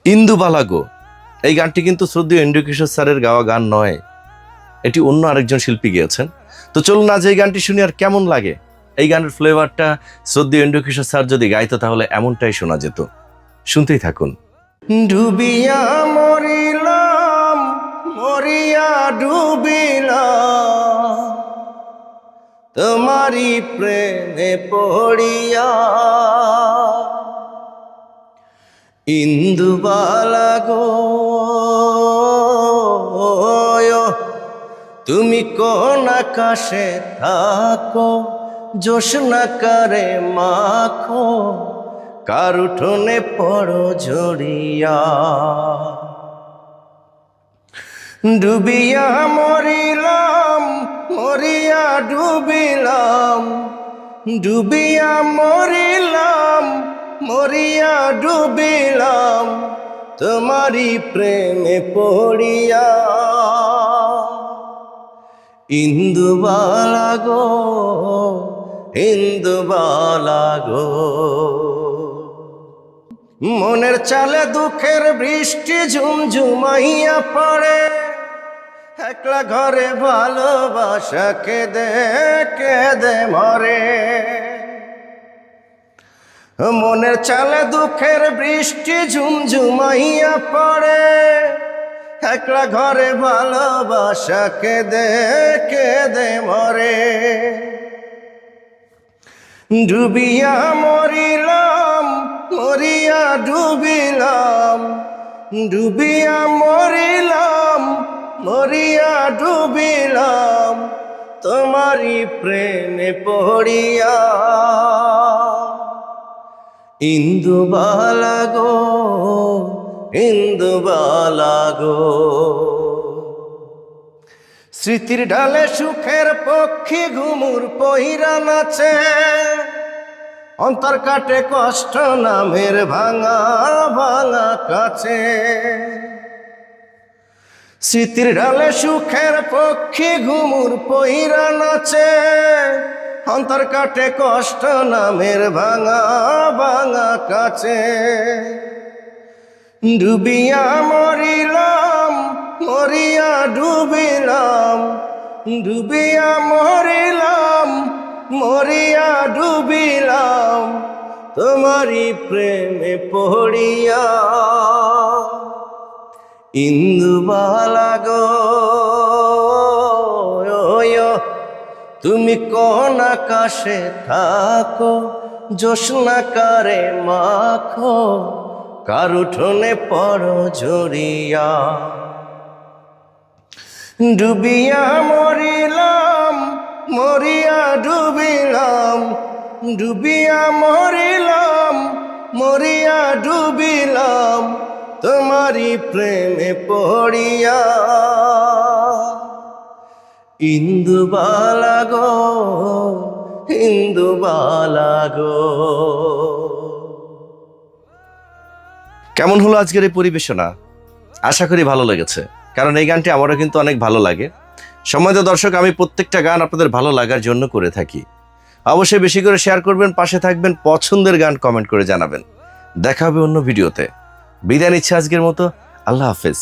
ইন্দুবালা গো, এই গানটি কিন্তু শ্রদ্ধেয় ইন্দ্রকিশোর স্যারের গাওয়া গান নয়, এটি অন্য আরেকজন শিল্পী গেয়েছেন। তো চলুন আজ এই গানটি শুনি আর কেমন লাগে। এই গানের ফ্লেভারটা শ্রদ্ধেয় ইন্দ্রকিশোর স্যার যদি গাইতো তাহলে এমনটাই শোনা যেত। শুনতেই থাকুন। ডুবিয়া মরিলাম, মরিয়া ডুবিলাম, তোমারি প্রেমে পড়িয়া। ইন্দুবালা গো, তুমি কোন আকাশে থাকো, জোছনা কারে মাখো, কার উঠোনে পড়ো ঝরিয়া। ডুবিয়া মরিলাম, মরিয়া ডুবিলাম, ডুবিয়া মরিলাম, মরিয়া ডুবিলাম, তোমারি প্রেমে পড়িয়া। ইন্দুবালা গো, ইন্দুবালা গো, মনের চালে দুঃখের বৃষ্টি ঝুমঝুমাইয়া পড়ে, একলা ঘরে ভালোবাসা কেঁদে কেঁদে মরে। মনের চালে দুঃখের বৃষ্টি ঝুমঝুমাইয়া পড়ে, একলা ঘরে ভালোবাসা কেঁদে কেঁদে মরে। ডুবিয়া মরিলাম, মরিয়া ডুবিলাম, ডুবিয়া মরিলাম, মরিয়া ডুবিলাম, তোমারি প্রেমে পড়িয়া। ইন্দুবালা গো, ইন্দুবালা গো, স্মৃতির ডালে সুখের পক্ষী ঘুমুর পহিরা নাচে, অন্তর কাটে কষ্ট নামের ভাঙা ভাঙা কাছে। স্মৃতির ডালে সুখের পক্ষী ঘুমুর পহিরা নাচে, অন্তর কাটে কষ্ট নামের ভাঙা ভাঙা কাছে। ডুবিয়া মরিলাম, মরিয়া ডুবিলাম, ডুবিয়া মরিলাম, মরিয়া ডুবিলাম, তোমারি প্রেমে পড়িয়া। ইন্দুবালা গো, তুমি কোন আকাশে থাকো, জোছনা কারে মাখো, কার উঠোনে পড়ো ঝরিয়া। ডুবিয়া মরিলাম, মরিয়া ডুবিলাম, ডুবিয়া মরিলাম, মরিয়া ডুবিলাম, তোমারি প্রেমে পড়িয়া। ইন্দুবালা গো, ইন্দুবালা গো। কেমন হলো আজকের এই পরিবেশনা? আশা করি ভালো লেগেছে, কারণ এই গানটি আমারও কিন্তু অনেক ভালো লাগে। সম্মানিত দর্শক, আমি প্রত্যেকটা গান আপনাদের ভালো লাগার জন্য করে থাকি। অবশ্যই বেশি করে শেয়ার করবেন, পাশে থাকবেন, পছন্দের গান কমেন্ট করে জানাবেন। দেখা হবে অন্য ভিডিওতে। বিদায় নিচ্ছি আজকের মতো। আল্লাহ হাফেজ।